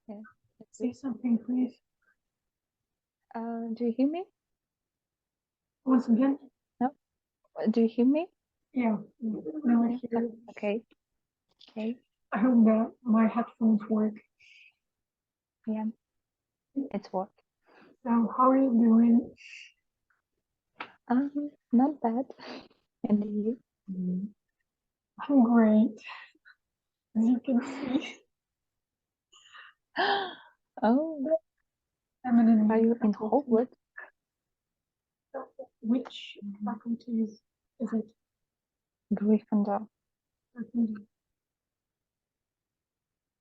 Yeah. Say something, please. Do you hear me? Once again? No? Do you hear me? Yeah. Now I hear you. Okay. Okay. I hope that my headphones work. Yeah. It's work. So, how are you doing? Not bad. And you? I'm great. As you can see, Oh, I'm in a are new you in faculty. Hogwarts? Which faculty is it? Gryffindor.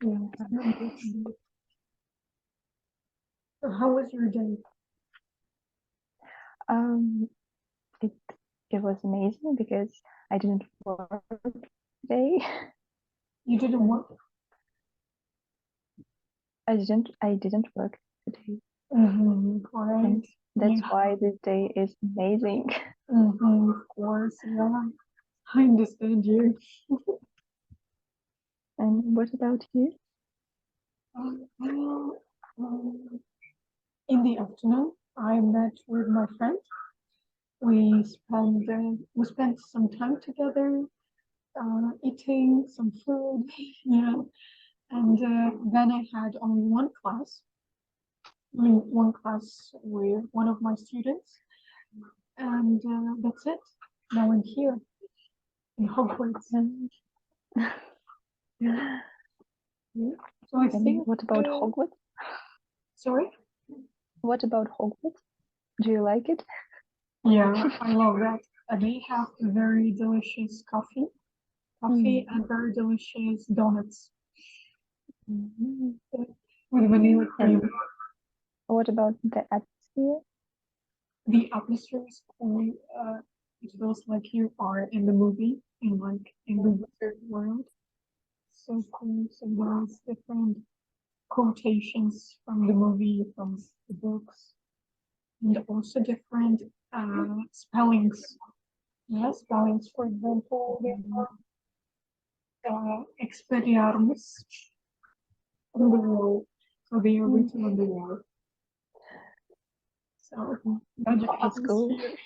Yeah. So how was your day? It it was amazing because I didn't work today. You didn't work? I didn't work today. Right. And that's Yeah. why this day is amazing. Of course, yeah. I understand you. And what about you? Well, in the afternoon, I met with my friend. We spent some time together, eating some food, yeah. And then I had only one class, with one of my students, and that's it. Now I'm here in Hogwarts. Yeah. Yeah. So I And think. what about Hogwarts? Sorry? What about Hogwarts? Do you like it? Yeah, I love that. They have very delicious coffee and very delicious donuts with vanilla cream. And what about the atmosphere? The atmosphere is cool. It feels like you are in the movie, in the wizard world. So cool. So there's different quotations from the movie, from the books, and also different spellings. Yeah, spellings. For example, Expelliarmus on the wall. So they are written on the wall. So magic Cool. atmosphere.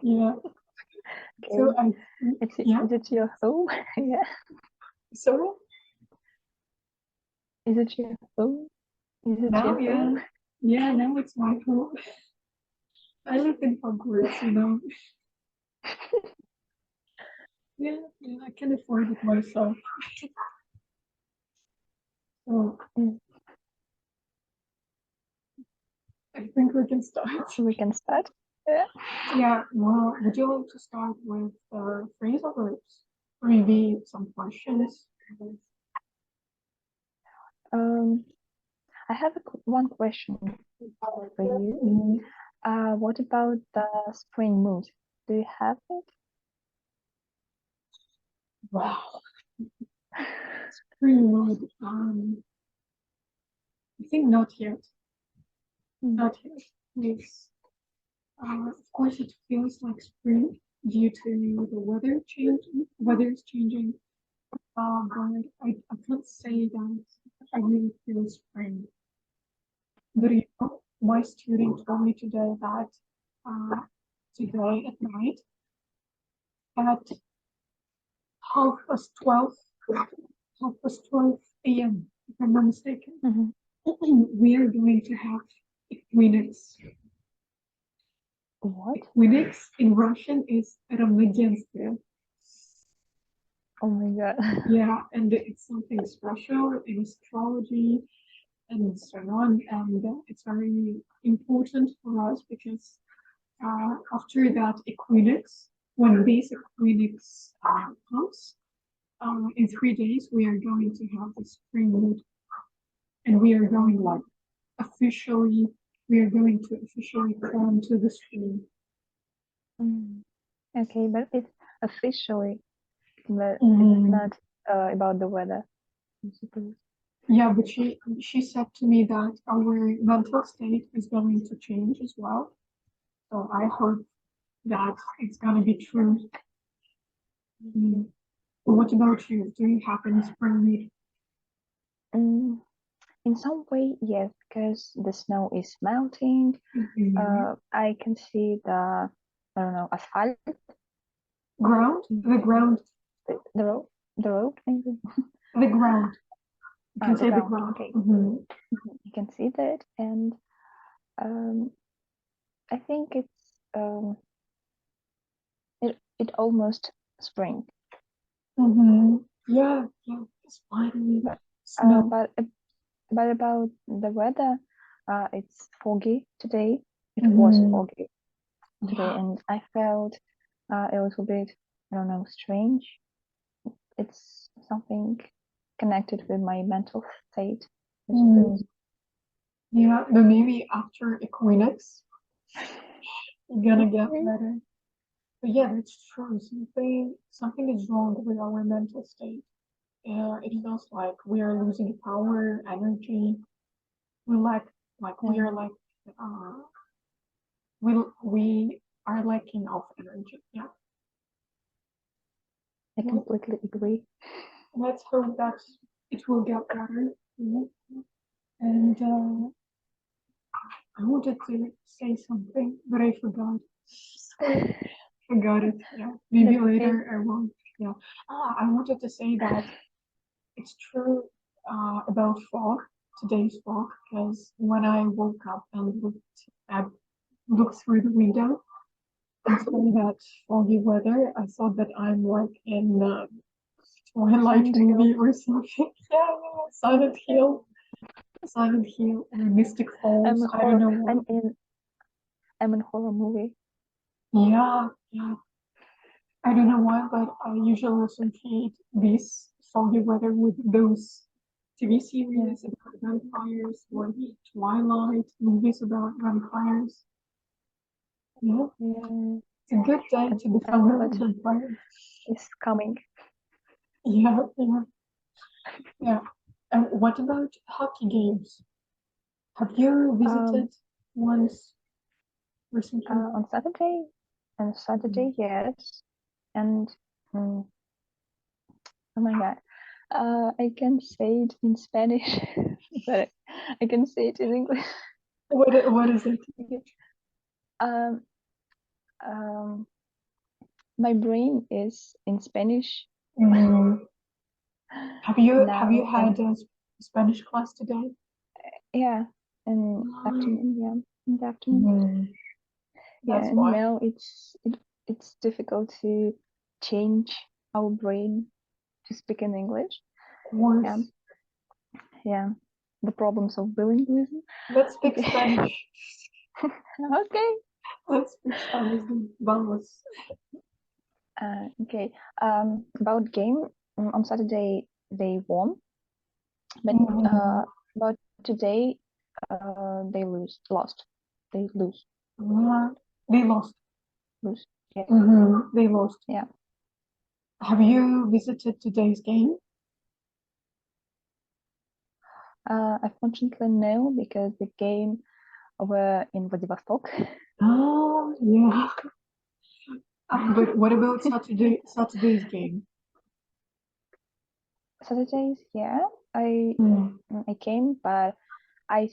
Yeah. Okay. So Is it your home? Yeah. Sorry? Is it your home? Is it Now, your home? yeah, now it's my home. I live in Hogwarts, Yeah, I can afford it myself. So I think we can start. We can start. Yeah. Yeah, well, would you like to start with phrasal verbs? Maybe some questions? I have one question for you. What about the spring mood? Do you have it? Wow. Spring mood. I think not yet. Not yet. Yes. Of course, it feels like spring due to the weather changing. Weather is changing. But I can't say that I really feel spring. But my student told me today that today at night at half past 12 a.m., if I'm not mistaken, we are going to have equinox. What? Equinox in Russian is равноденствие. Oh my god. Yeah, and it's something special in astrology and so on. And it's very important for us because after that equinox, when this equinox comes, in 3 days, we are going to have the spring mood. And we are going we are going to officially come to the spring. Okay, but it's officially, but it's not about the weather, I suppose. Yeah, but she said to me that our mental state is going to change as well. So I hope that it's gonna be true. What about you? Do you have any spring mood? In some way, yes, because the snow is melting. I can see the, I don't know, asphalt, Ground? The ground. the road maybe. The ground. You can The say the ground. ground. Okay, Mhm. you can see that, and I think it's it almost spring, Yeah, yeah. It's finally but snow. but about the weather, it's foggy today. It was foggy today, Yeah. and I felt a little bit, I don't know, strange. It's something connected with my mental state, I suppose. Yeah, but maybe after Equinox, you're gonna get better. But yeah, that's true. Something is wrong with our mental state. It feels like we are losing power, energy. We lack, we Yeah, are like, uh, we are lacking of energy. Yeah. I completely agree. Let's hope that it will get better. And I wanted to say something, but I forgot. Sorry, forgot it. Yeah, maybe That's okay. later I will. Yeah. I wanted to say that it's true about fog, today's fog, because when I woke up and looked through the window and saw that foggy weather, I thought that I'm like in Twilight Silent movie Hill. or something. Yeah, Silent Hill, Silent Hill, or Mystic Falls. I don't know what. I'm in horror movie. Yeah, yeah. I don't know why, but I usually associate this foggy weather with those TV series about vampires or Twilight movies about vampires. Yeah, Yeah, it's a good day to become a but vampire. it's coming. Yeah, yeah, yeah. And what about hockey games? Have you visited once recently? On Saturday, yes, and mm, oh my God, I can say it in Spanish, but I can say it in English. What is it? Um, um, my brain is in Spanish Mm. Have you now, had a Spanish class today? yeah, in afternoon, yeah, in the afternoon, Mm. yeah, That's and why. now it's difficult to change our brain to speak in English. Of course. Yeah, yeah, the problems of bilingualism. Let's speak Okay, Spanish. okay, Let's speak Spanish. Vamos. okay. About game, on Saturday they won, but Mm. but today they lost. They They lost. lose. Yeah, They lost. yeah. Have you visited today's game? Unfortunately, no, because the game were in Vladivostok. Oh, yeah. But what about Saturday's game? Saturdays, yeah, I Mm. I came, but I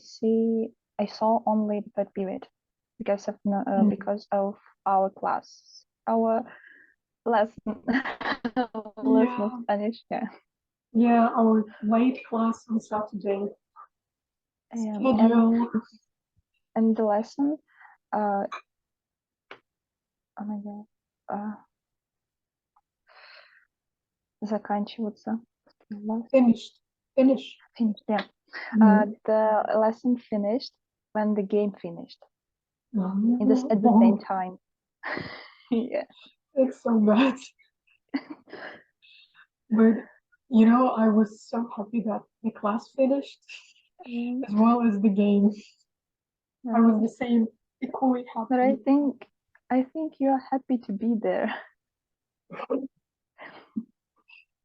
saw only the third period because of our class, our lesson, lesson of Yeah, Spanish. Yeah, yeah, our late class on Saturday um, and schedule. and the lesson. Uh, oh my God. Заканчиваться. Finished. Finish. Finished. Yeah. Mm. The lesson finished when the game finished. At the same Oh, time. Yeah. it's so bad. But I was so happy that the class finished Um, as well as the game. I was the same, equally but happy. I think you are happy to be there.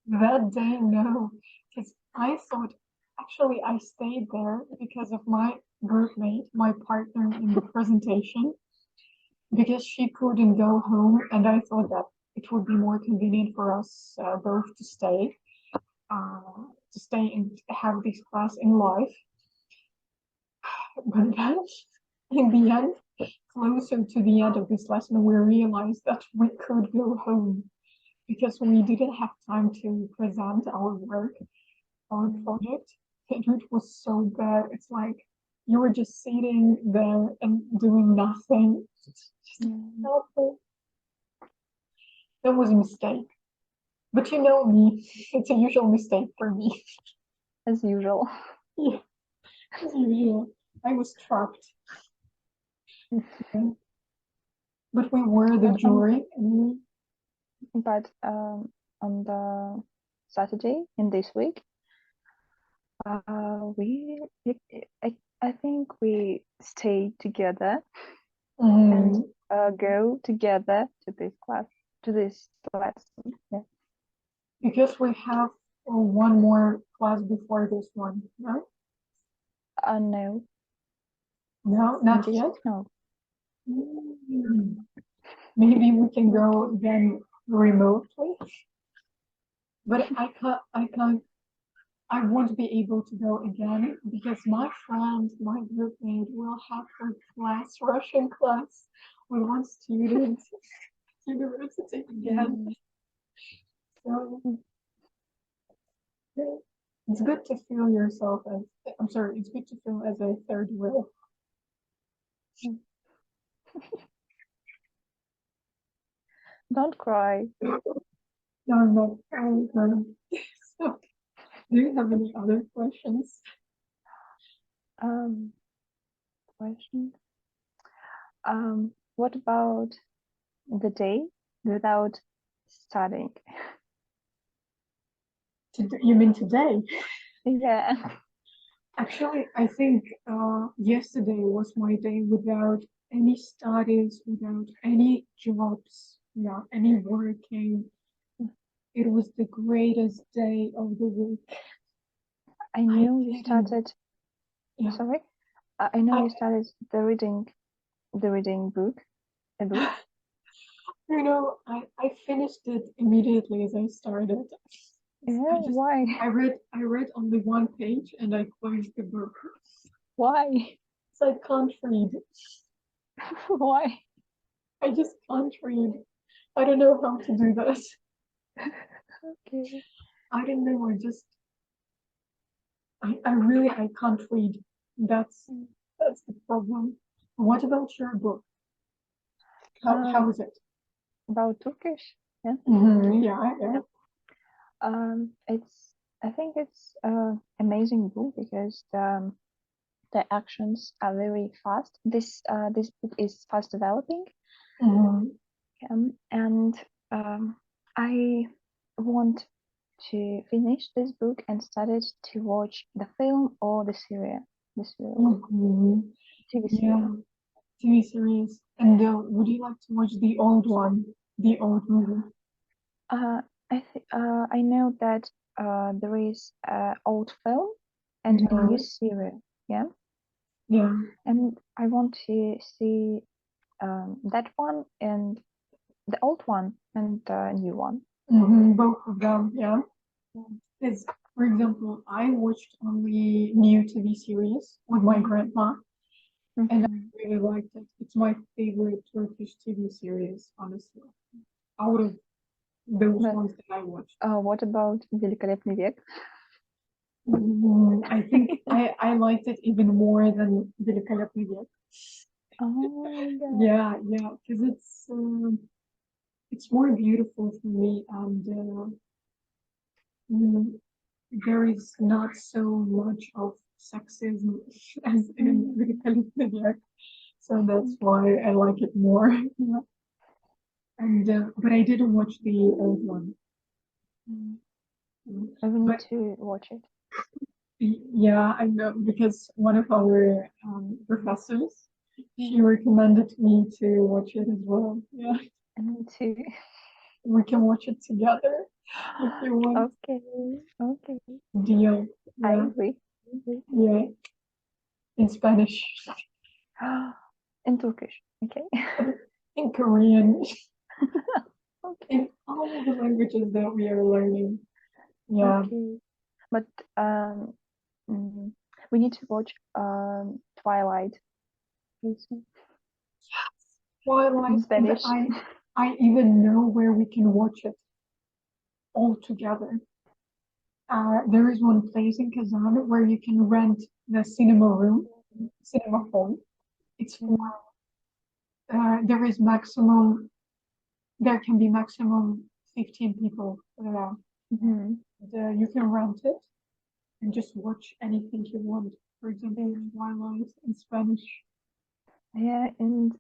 That day, no, because I thought actually I stayed there because of my group mate, my partner in the presentation, because she couldn't go home, and I thought that it would be more convenient for us both to stay and have this class in live. But then, in the end, closer to the end of this lesson, we realized that we could go home because we didn't have time to present our work, our project. It was so bad. It's like you were just sitting there and doing nothing. Just nothing. That was a mistake. But you know me, it's a usual mistake for me. As usual. Yeah, as usual. I was trapped. Yeah. But we were the jury. But on the Saturday in this week, I think we stayed together and go together to this class, to this lesson. Yeah. Because we have one more class before this one, right? No. No, not this yet. week, no. Maybe we can go then remotely. But I won't be able to go again because my friend, my groupmate will have her class, Russian class, with one student university again. So it's good to feel yourself as, it's good to feel as a third wheel. Don't cry. No, I'm not crying. So, do you have any other questions? Question. What about the day without studying? You mean today? Yeah. Actually, I think yesterday was my day without any studies, without any jobs, without any working. It was the greatest day of the week. I knew you started. Yeah. Sorry, I know you started the reading book. A book. You know, I finished it immediately as I started. Yeah. Why? I read only one page and I closed the book. Why? So I can't read. Why? I just can't read. I don't know how to do that. Okay. I don't know. I can't read. That's the problem. What about your book? How is it? About Turkish? Yeah. Yeah. I think it's amazing book because the actions are very fast. This book is fast developing. And I want to finish this book and started to watch the film or the series. TV series. Yeah, TV series. And would you like to watch the old one, the old movie? I know that there is an old film and a new series. Yeah. Yeah. And I want to see that one and the old one and the new one. Both of them, yeah. Because, for example, I watched only new TV series with my grandma, and I really liked it. It's my favorite Turkish TV series, honestly, out of those ones that I watched. What about Великолепный век? I think I liked it even more than Великолепный век. Oh, yeah, because it's more beautiful for me, and there is not so much of sexism as in Великолепный век, so that's why I like it more. Yeah. And but I didn't watch the old one. I will need to watch it. Yeah, I know, because one of our professors, she recommended me to watch it as well. Yeah. And me too. We can watch it together if you want. Okay. Deal. Yeah. I agree. Yeah. In Spanish. In Turkish. Okay. In Korean. Okay. In all the languages that we are learning. Yeah. Okay. But we need to watch Twilight. Twilight. In Spanish. I even know where we can watch it all together. There is one place in Kazan where you can rent the cinema hall. It's full. There can be maximum 15 people there. You can rent it and just watch anything you want. For example, Twilight in Spanish. Yeah, and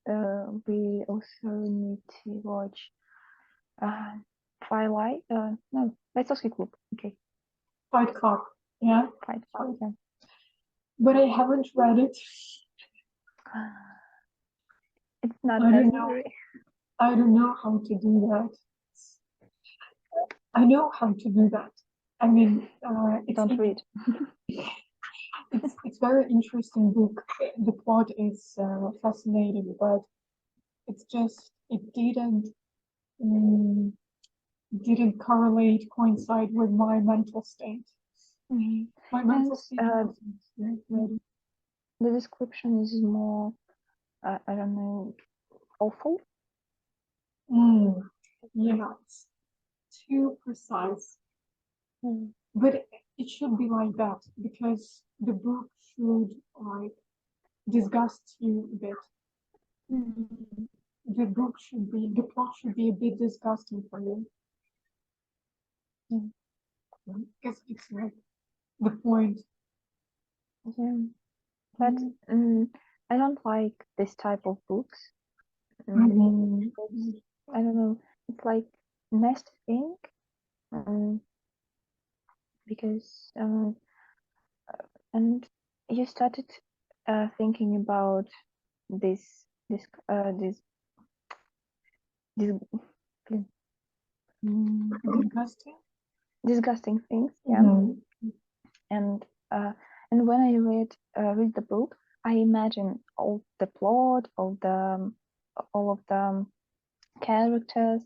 we also need to watch Twilight. No, Бойцовский клуб. Okay. Fight Club. Yeah. Fight Club. Yeah. But I haven't read it. It's not necessary. I don't know how to do that. I know how to do that. I mean, don't read. It's very interesting book. The plot is fascinating, but it's just it didn't coincide with my mental state. My mental state wasn't ready. The description is more, I don't know, awful. Yeah, it's too precise. But it should be like that because the book should like disgust you a bit. The plot should be a bit disgusting for you. Because it's like the point. Yeah. But I don't like this type of books. I don't know. It's like nice to think. Because and you started thinking about disgusting things, yeah. And when I read the book, I imagine all the plot, all of the characters,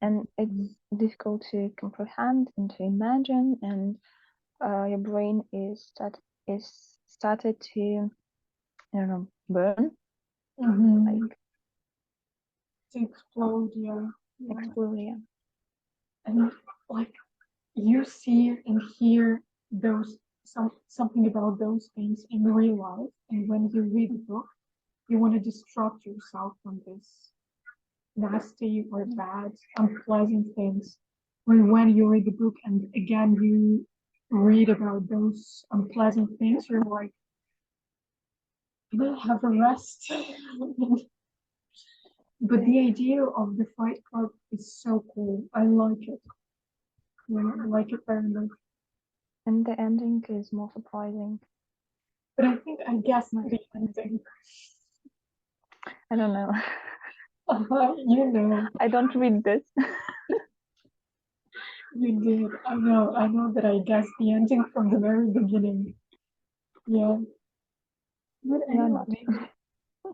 and it's difficult to comprehend and to imagine, and your brain is started to, I don't know, burn, like to explode, yeah. Explode, yeah. And like you see and hear something about those things in real life, and when you read the book, you want to distract yourself from this nasty or bad, unpleasant things. When you read the book and again you read about those unpleasant things, you're like, I'm gonna have a rest. But the idea of the Fight Club is so cool. I like it. Yeah, I like it very much. And the ending is more surprising. But I think I guessed the ending. I don't know. You know. I don't read this. You did. I know that I guessed the ending from the very beginning. Yeah. But anyway,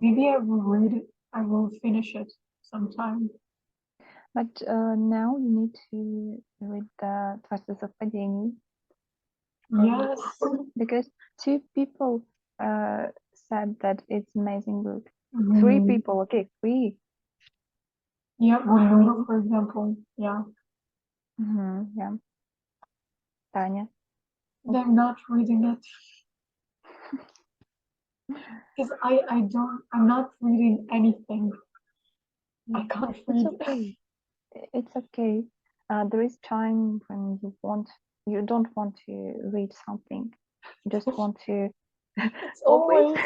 maybe I will read it. I will finish it sometime. But now you need to read the Trespass of Academia. Yes. Because 2 people said that it's amazing book. 3 people, okay, 3. Yeah, Urok, for example. Yeah. Yeah. Tanya. They're not reading it. Because I'm not reading anything. I can't read. It's okay. It's okay. There is time when you don't want to read something. You just want to. It's always.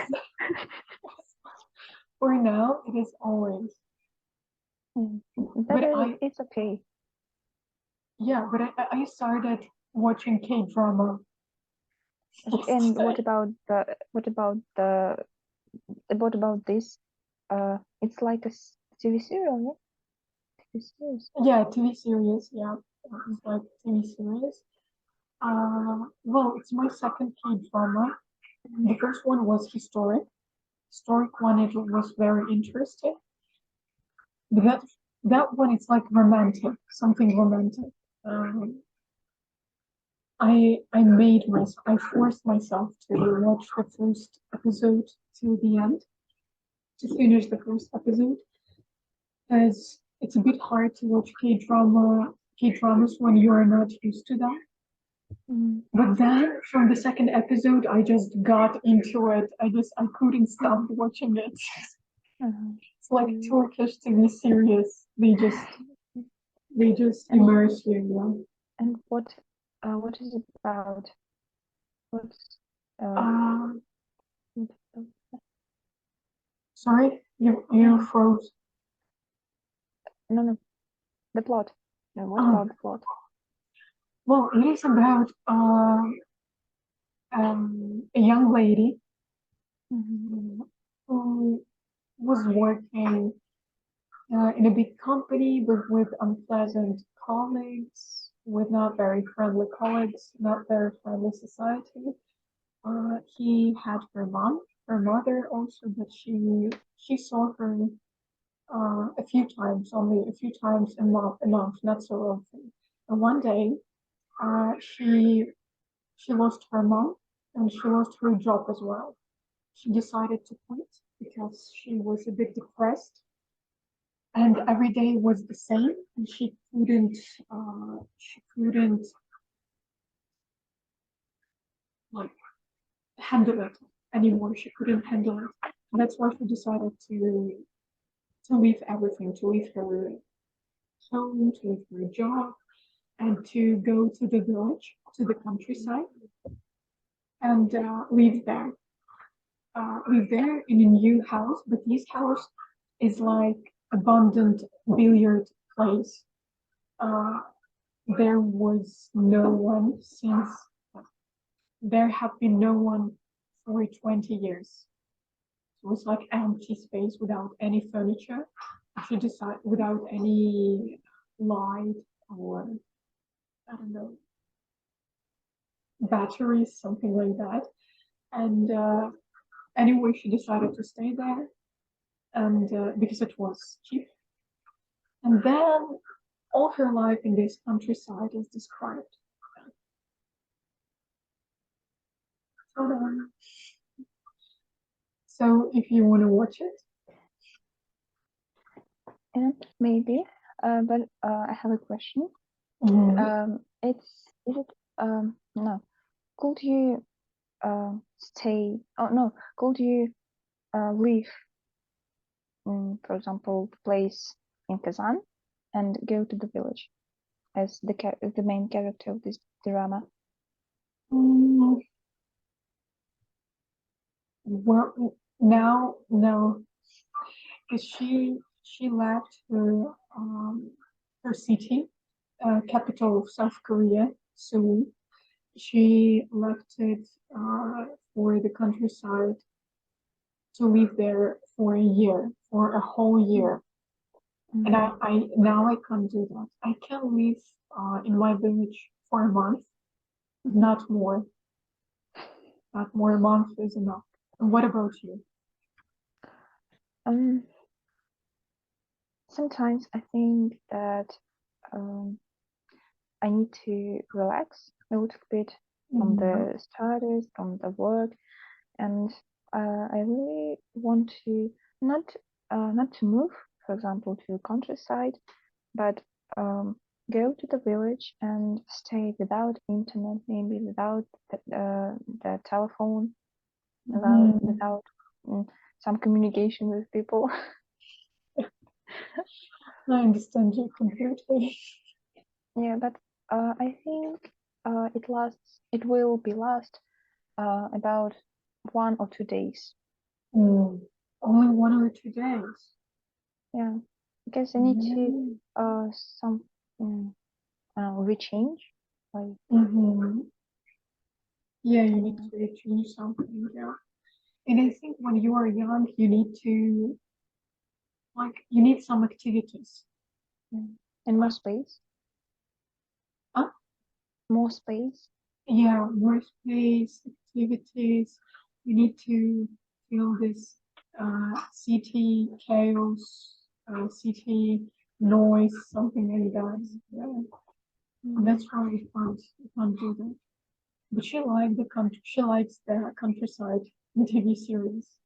For now, it is always. But it's okay. Yeah, but I started watching K-drama. And what about this? It's like a TV serial, yeah? TV series. Yeah, TV series. Yeah, it's like TV series. Well, it's my second K-drama. The first one was historic. Historic one, it was very interesting. But that one, it's like romantic, something romantic. I forced myself to watch the first episode till the end, to finish the first episode, as it's a bit hard to watch K-dramas when you are not used to them. But then from the second episode, I just got into it. I couldn't stop watching it. It's like Turkish TV series. They just immerse you. Yeah. And what is it about? What's sorry, you froze. No, the plot. No, what about the plot? Well, it is about a young lady who was working in a big company, but with unpleasant colleagues, with not very friendly colleagues, not very friendly society. He had her mother also, but she saw her only a few times a month, not so often. And one day, she lost her mom and she lost her job as well. She decided to quit because she was a bit depressed, and every day was the same, and she couldn't like handle it anymore. She couldn't handle it. And that's why she decided to leave everything, to leave her home, to leave her job, and to go to the village, to the countryside, and live there. Live there in a new house, but this house is like abandoned billiard place. There was no one since there have been no one for 20 years. It was like empty space without any furniture. She decided without any light or I don't know batteries, something like that. And anyway, she decided to stay there, and because it was cheap. And then all her life in this countryside is described. So if you want to watch it, maybe. But I have a question. No. Could you stay? Oh no. Could you leave, for example, the place in Kazan and go to the village as the main character of this drama? Well, now, no, because she left her city, capital of South Korea, Seoul. She left it for the countryside to live there for a year, for a whole year. And I now I can't do that. I can live in my village for a month, not more. Not more. A month is enough. And what about you? Sometimes I think that I need to relax a little bit from the studies, from the work, and I really want to not to move, for example, to countryside, but go to the village and stay without internet, maybe without the telephone, without some communication with people. I understand you completely. Yeah, but I think it will be last about 1 or 2 days. Only 1 or 2 days. Yeah, because I need to some rechange. Like yeah, you need to rechange something. Yeah, and I think when you are young, you need to you need some activities and more space. More space. Yeah, more space, activities. You need to feel this city chaos, city noise, something like that. Yeah. That's why we can't do that. But she liked the country. She likes the countryside TV series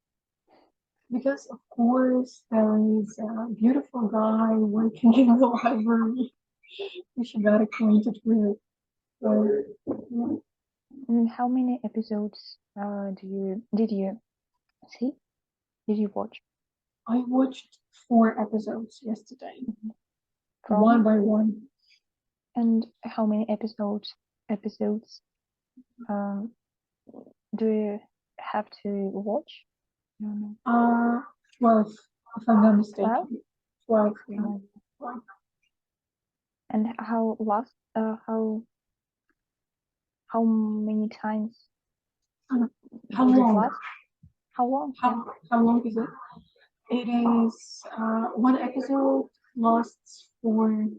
because, of course, there is a beautiful guy working in the library who she got acquainted with. So, yeah. And how many episodes did you see? Did you watch? I watched 4 episodes yesterday, From? one by one. And how many episodes do you have to watch? 12, if I'm not mistaken. 12, yeah. 12. And how many times? How long? How long? How long is it? It is one episode lasts for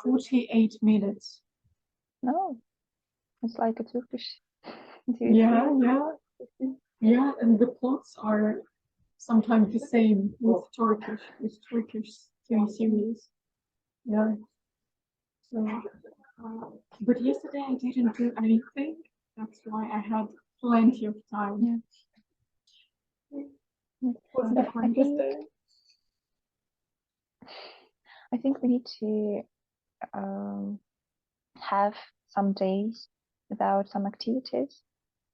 48 minutes. No, it's like a Turkish. Yeah, and the plots are sometimes the same with Turkish TV series. Yeah. So, but yesterday I didn't do anything. That's why I had plenty of time. Yeah. What's the hardest day? I think we need to have some days without some activities,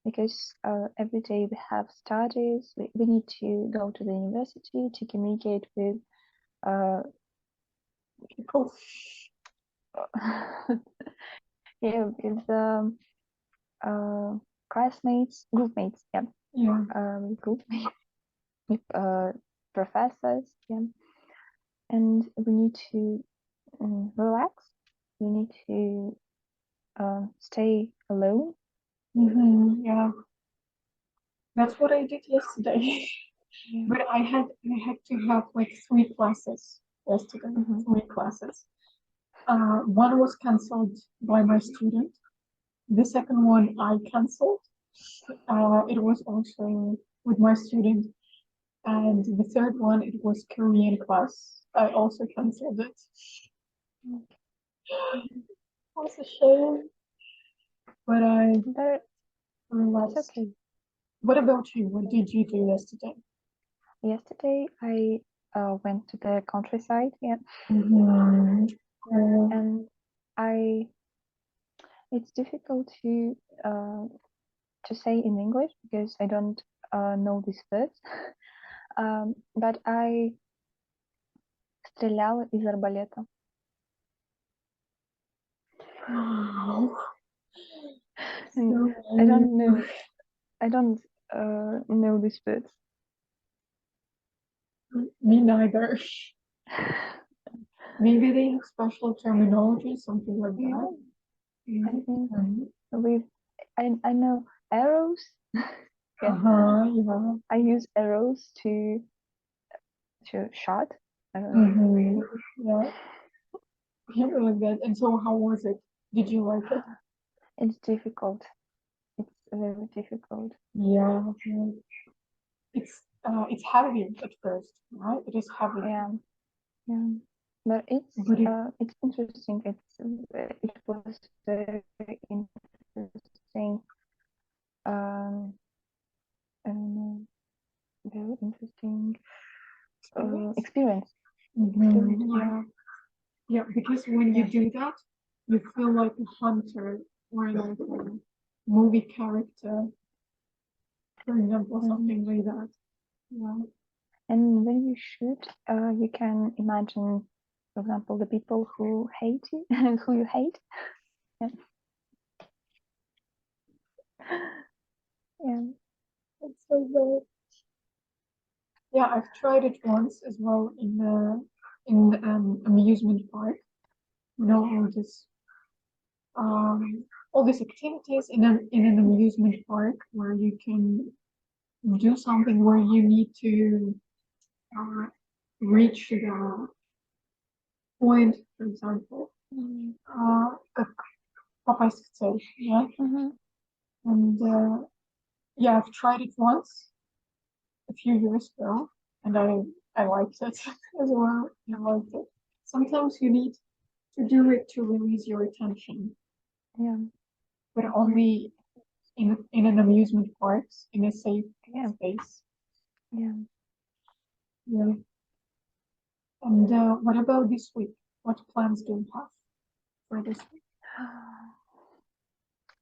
because every day we have studies. We need to go to the university to communicate with people. Yeah, with classmates, groupmates, groupmates, with professors, and we need to relax. We need to stay alone. Yeah, that's what I did yesterday. But I had to have like 3 classes yesterday. 3 classes. One was cancelled by my student. The second one I cancelled. It was also with my student. And the third one, it was Korean class. I also cancelled it. It was a shame. But It's okay. What about you? What did you do yesterday? Yesterday I went to the countryside, and it's difficult to say in English because I don't know these words. But I стреляла из арбалета. So, I don't know these words. Me neither. Maybe they have special terminology, something like that. I think I know arrows. I use arrows to shot. I don't know. Yeah. Something like that. And so how was it? Did you like it? It's difficult. It's very difficult. Yeah. It's heavy at first, right? It is heavy. Yeah. But it's interesting. It was very interesting. Very interesting experience. Yeah, because when you do that, you feel like a hunter or like a movie character, for example, something like that. Yeah. And when you shoot, you can imagine, for example, the people who hate you, who you hate. Yeah. It's so good. Yeah, I've tried it once as well in amusement park. You know, all these activities in an amusement park where you can do something where you need to reach the point, for example, как попасть в цель, yeah? And yeah, I've tried it once a few years ago, and I liked it as well. I liked it. Sometimes you need to do it to release your attention. Yeah. But only in an amusement park in a safe space. Yeah. Yeah. And what about this week? What plans do you have for this week?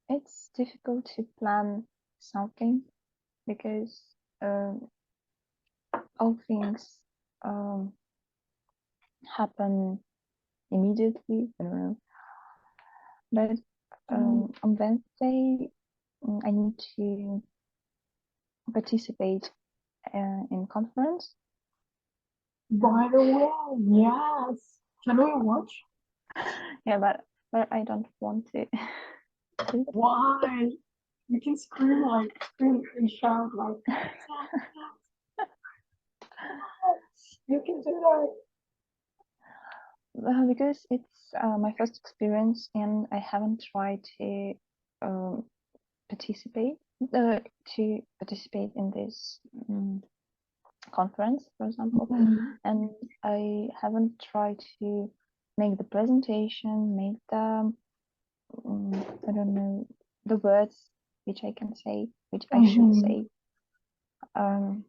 It's difficult to plan something because all things happen immediately. I don't know. But on Wednesday, I need to participate in conference. By the way, yes. Can we watch? Yeah, but I don't want to. Why? You can scream and shout like. You can do that. Because it's my first experience and I haven't tried to participate in this conference, for example, and I haven't tried to make the presentation, make the I don't know, the words which I can say, which I should say, and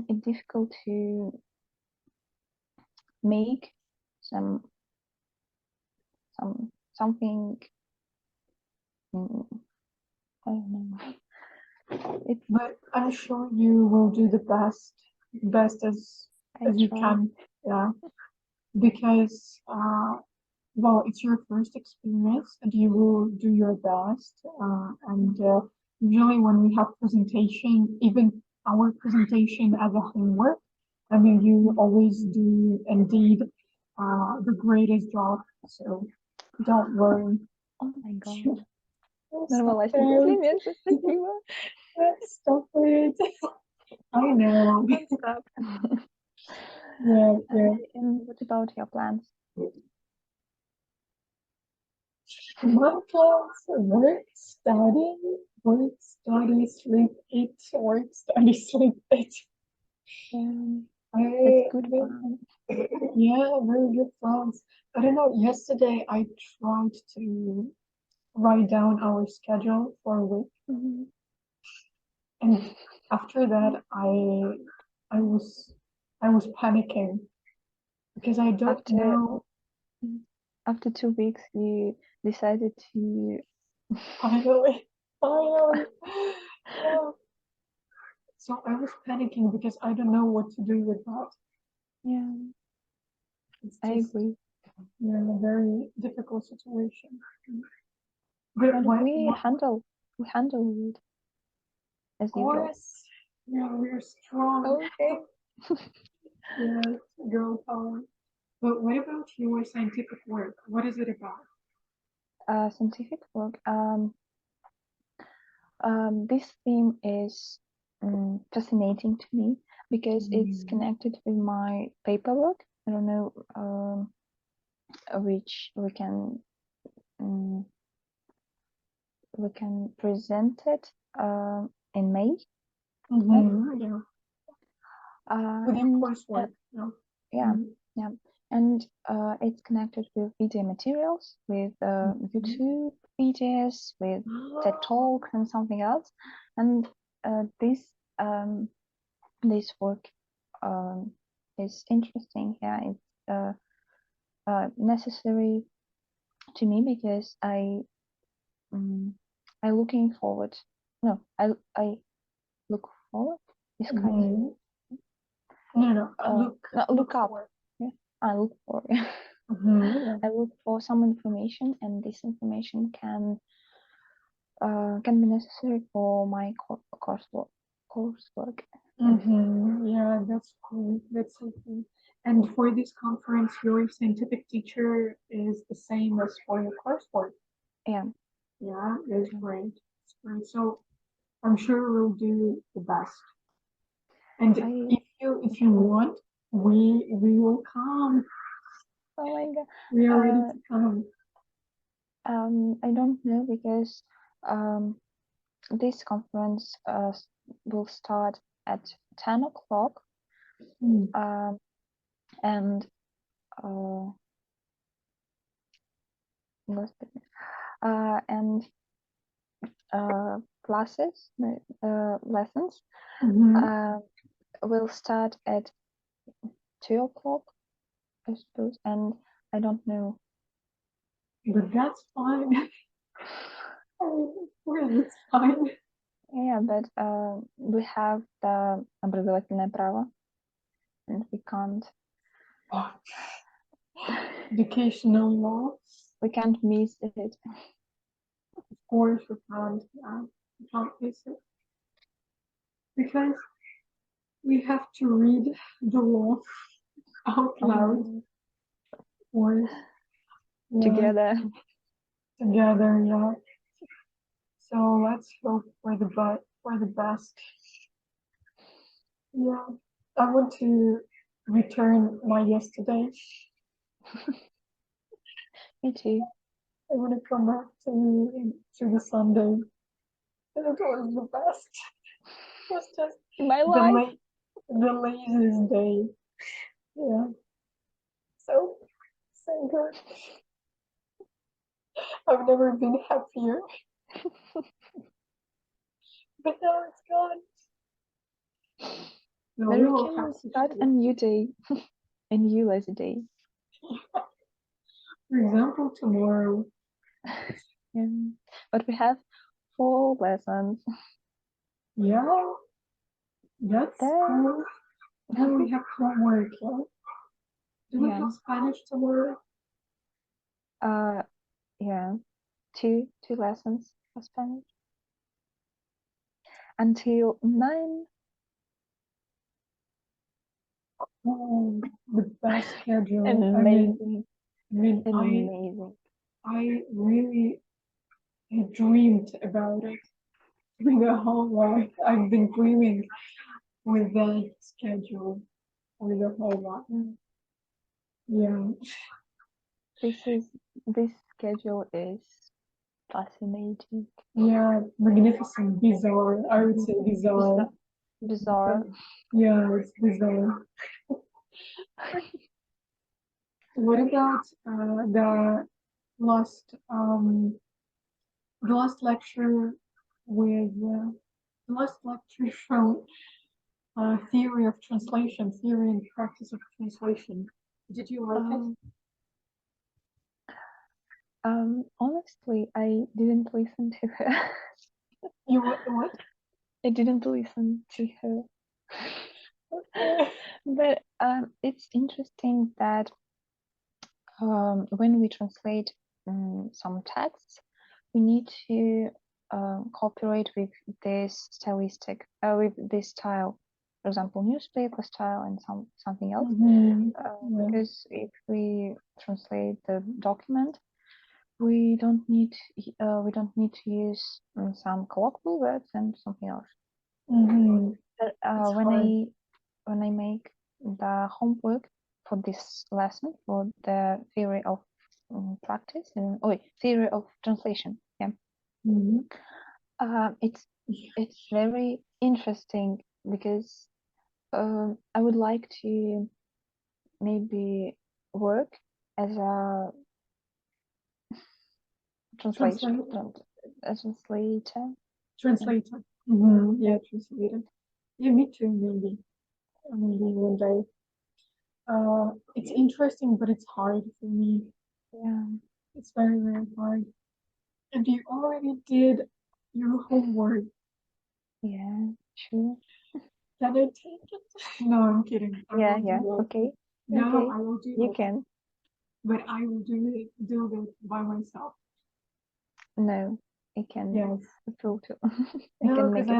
it's difficult to make something. I don't know. But I'm sure you will do the best as you can. Yeah, because well, it's your first experience, and you will do your best. And usually, when we have presentation, even our presentation as a homework, I mean, you always do indeed the greatest job. So don't worry. Oh my God. Нормально, спасибо. Stop it. I know. Stop. Yeah. And what about your plans? My plans: work, study, sleep, eat, work, study, sleep, eat. That's good plan. Yeah, very good plans. I don't know, yesterday I tried to write down our schedule for a week. And after that I was panicking because I don't know. After 2 weeks you decided to Finally. Yeah. So I was panicking because I don't know what to do with that. Yeah, I agree. Yeah, a very difficult situation. But we handle it as usual. Yeah, we're strong. Okay. Yeah, girl power. But what about your scientific work? What is it about? Scientific work. This theme is fascinating to me because it's connected with my paperwork. I don't know which we can present it in May. Yeah. And coursework. Yeah. And it's connected with video materials, with YouTube videos, with TED Talk and something else. And this work is interesting. Yeah, it's necessary to me because I looking forward. No, I look forward. Is kind. No. Look up. for. Yeah, I look for. I look for some information, and this information can be necessary for my coursework. Yeah, that's cool. That's so cool. And for this conference, your scientific teacher is the same as for your coursework. Yeah. Yeah, it's great. It's great. So I'm sure we'll do the best. And if you want, we will come. Oh my God. We are ready to come. I don't know because this conference will start at 10 o'clock. And classes, lessons, will start at 2 o'clock, I suppose, and I don't know. But that's fine. It's fine. Yeah, but we have the образовательное право, and we can't. Educational law. We can't miss it. Of course, we can't. We can't miss it because we have to read the law out loud. Or Together. Together, yeah. So let's hope for the best. Yeah, I want to return my yesterday. Me too. I want to come back to the Sunday. And it was the best. It was just my life. The laziest day. Yeah. So good. I've never been happier. But now it's gone. No, Then we can start a new day. A new lazy day. For example, tomorrow. Yeah. But we have 4 lessons. Yeah. That's cool. Then we have homework, yeah? Do we have Spanish tomorrow? Yeah. 2 lessons for Spanish. Until 9. Oh, the best schedule. Amazing. Amazing. I really dreamed about it the whole life. I've been dreaming with that schedule for the whole life. Yeah. This schedule is fascinating. Yeah, magnificent, bizarre. I would say bizarre. Bizarre. Yeah, it's bizarre. What about the last lecture with the last lecture from theory of translation, theory and practice of translation? Did you like it? Honestly, I didn't listen to her. You what? I didn't listen to her. But it's interesting that when we translate some texts, we need to cooperate with this stylistic, with this style. For example, newspaper style and something else. Because if we translate the document, we don't need to use some colloquial words and something else. But when I make the homework for this lesson, for the theory of practice and theory of translation, it's very interesting because I would like to maybe work as a translator. Translator. Yeah, translator. Yeah, me too, maybe one day. It's interesting, but it's hard for me. Yeah, it's very, very hard. And you already did your homework. Yeah, sure. Can I take it? No, I'm kidding. Yeah, okay. No, okay. I will do it. You can. But I will do it by myself. No, I can. Yes. Filter. No, because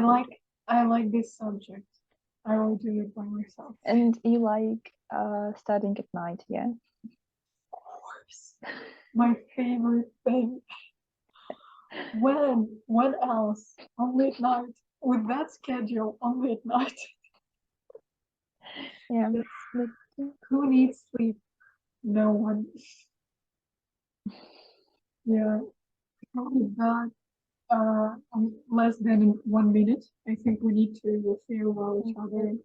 I like this subject. I will do it by myself. And you like studying at night, yeah? Of course. My favorite thing. When else? Only at night. With that schedule, only at night. Yeah. Who needs sleep? No one. Yeah. With that, less than 1 minute. I think we need to farewell each other.